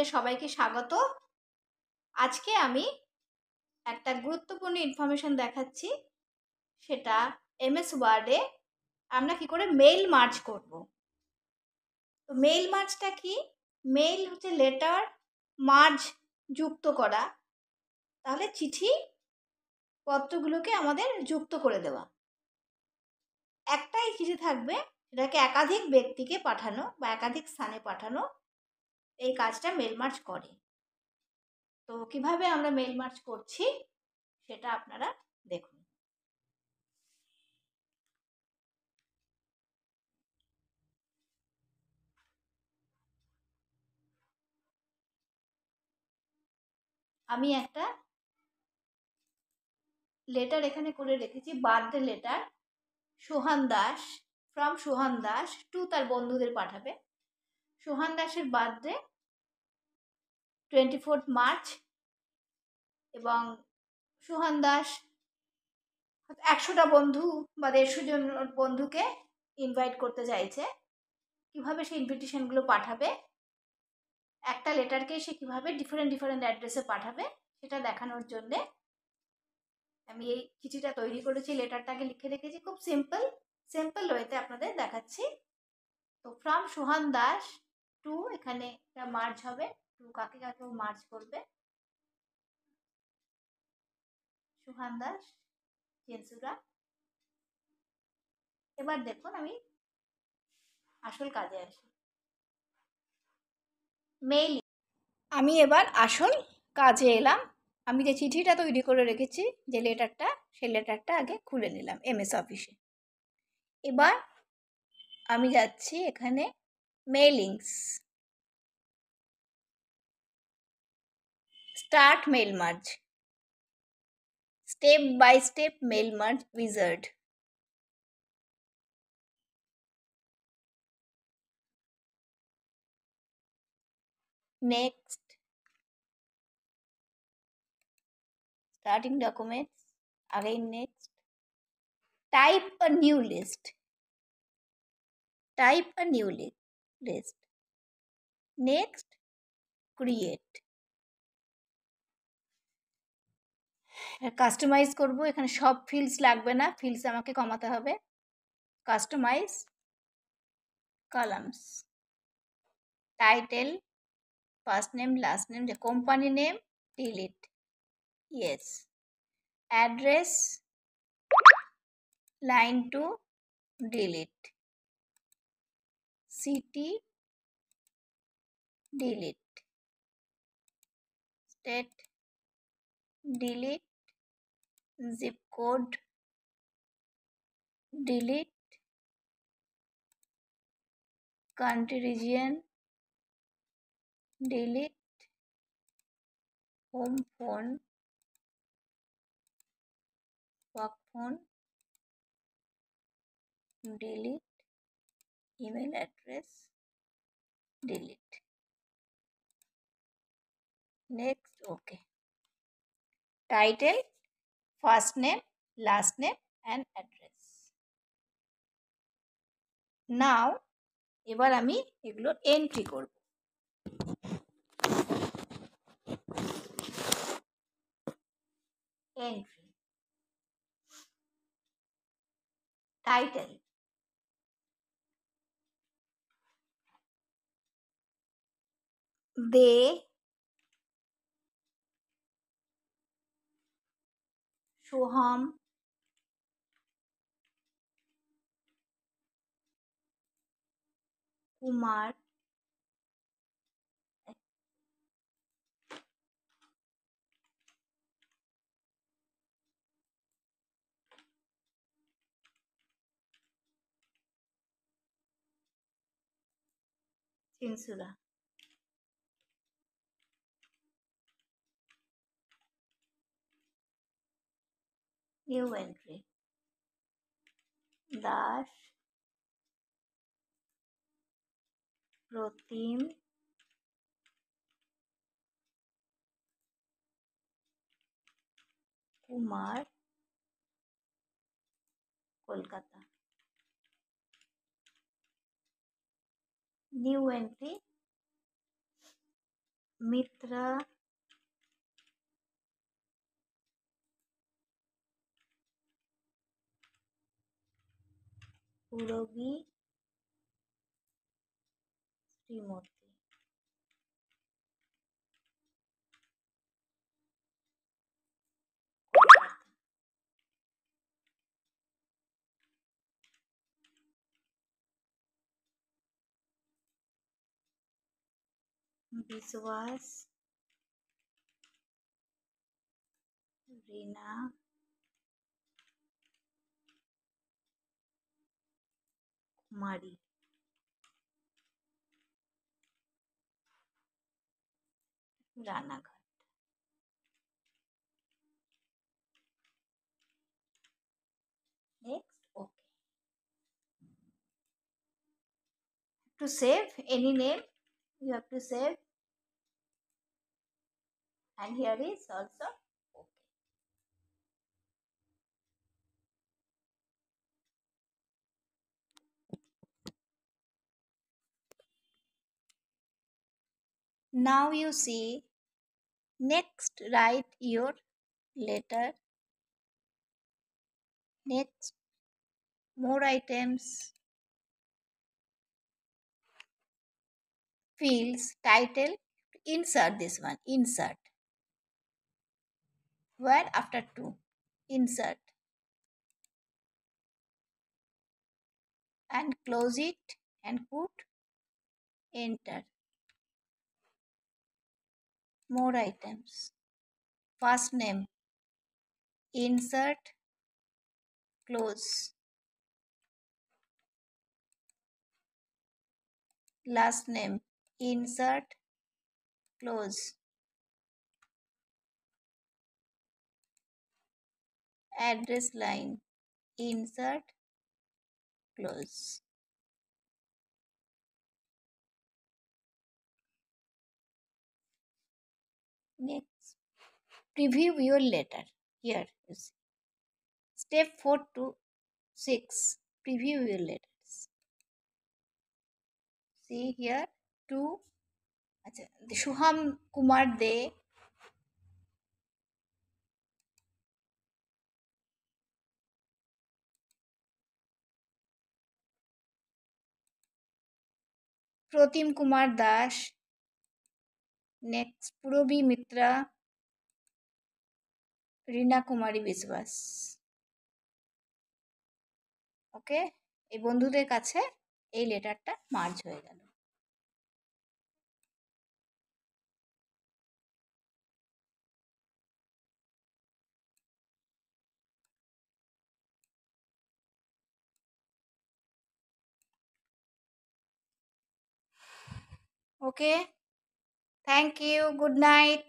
আপনাদের সবাইকে স্বাগত। আজকে আমি একটা গুরুত্বপূর্ণ ইনফরমেশন দেখাচ্ছি, সেটা এমএস ওয়ার্ডে আমরা কি করে মেইল মার্জ করব। তো মেইল মার্জটা কি? মেইল হচ্ছে লেটার মার্জ যুক্ত করা, তাহলে চিঠি পত্রগুলোকে আমাদের যুক্ত করে দেওয়া। একটাই চিঠি থাকবে, সেটাকে একাধিক ব্যক্তিকে পাঠানো বা একাধিক স্থানে পাঠানো, এই কাজটা মেইল মার্জ করে। তো কিভাবে আমরা মেইল মার্জ করছি সেটা আপনারা দেখুন। আমি একটা লেটার এখানে করে রেখেছি, birthday letter, Sohan Das, from Sohan Das to তার বন্ধুদের পাঠাবে। সোহান দাসের বার্থডে 24 মার্চ, এবং সোহান দাস 100টা বন্ধু বা 150 জন বন্ধুকে ইনভাইট করতে চাইছে। কিভাবে সেই ইনভিটেশনগুলো পাঠাবে, একটা লেটারকে সে কিভাবে ডিফারেন্ট অ্যাড্রেসে পাঠাবে, সেটা দেখানোর জন্যে আমি এই চিঠিটা তৈরি করেছি, লেটারটাকে লিখে রেখেছি। খুব সিম্পল ওয়েতে আপনাদের দেখাচ্ছি। তো ফ্রম সোহান দাস টু, এখানে একটা মার্জ হবে, টু কাকে কাকে মার্জ করবে, সোহান দাস, চেনসুরা। এবার দেখুন আমি আসল কাজে আসি। মেইল, আমি এবার আসল কাজে এলাম। আমি যে চিঠিটা তৈরি করে রেখেছি, যে লেটারটা, সেই লেটারটা আগে খুলে নিলাম এমএস অফিসে। এবার আমি যাচ্ছি এখানে mailings, start mail merge, step by step mail merge wizard. Next, starting documents, again next, type a new list, next, create, customise করব। এখানে সব ফিল্ডস লাগবে না, ফিল্ডস আমাকে কমাতে হবে। Customize columns, title, first name, last name, যে company name, delete, yes, address, line two, delete, city, delete, state, delete, zip code, delete, country region, delete, home phone, work phone, delete, email address, delete, next, okay, title, first name, last name and address. Now এবার আমি এগুলো entry করব। Entry, title, Dey, Soham, Kumar, Chinsura. New entry, Das, Pratim, Kumar, Kolkata. New entry, Mitra, Purabi, Shrimati. Biswas, Rina, Kumari, Ranaghat. Next, okay. To save any name, you have to save, and here is also okay. Now you see, next write your letter. Next, more items, fields, title, insert this one, insert. Where after two, insert. And close it and put enter. More items. First name, insert, close. Last name, insert, close. Address line, insert, close. Next, preview your letter. Here you see. Step 4 to 6, preview your letters. See here, 2. Shuham Kumar De, Protim Kumar Das. Next, Purabhi Mitra, রিনা কুমারী বিশ্বাস। ওকে, এই বন্ধুদের কাছে এই লেটারটা merge হয়ে গেল। ওকে, thank you, good night.